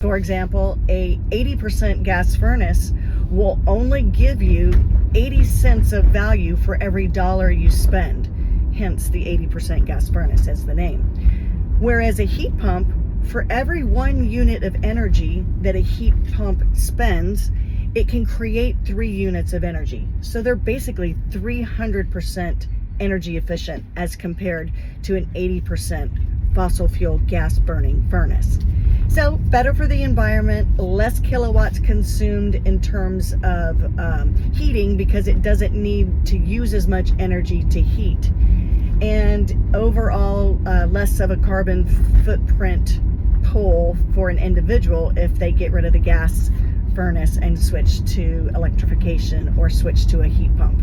For example, a 80% gas furnace will only give you 80 cents of value for every dollar you spend, hence the 80% gas furnace as the name. Whereas a heat pump, for every 1 unit of energy that a heat pump spends, it can create 3 units of energy. So they're basically 300% energy efficient as compared to an 80% fossil fuel gas burning furnace. So better for the environment, less kilowatts consumed in terms of heating because it doesn't need to use as much energy to heat. And overall, less of a carbon footprint pull for an individual if they get rid of the gas furnace and switch to electrification or switch to a heat pump.